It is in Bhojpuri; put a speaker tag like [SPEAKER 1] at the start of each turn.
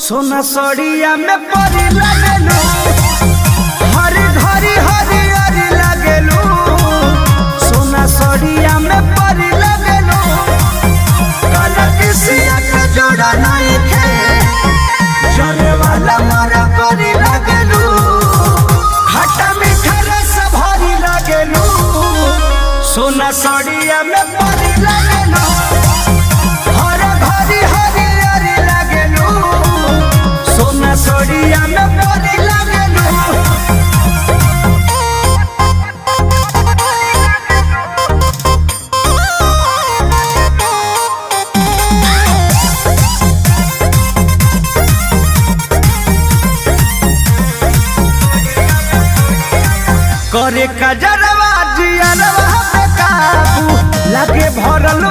[SPEAKER 1] सोना सड़िया में परी लगेलू हरी घरी हरी हरी लगेलू सोना सड़िया में परी लगेलू काला किसिया के जोड़ा नहीं खे जले वाला मारा परी लगेलू खट्टा मीठा रस भरी लगेलू सोना सड़िया में परी लगेलू हरी घरी हरी हरी लगेलू सोना सड़िया में परी लगेलू। करे कजरवा जियरवा पे काबू लगे भरल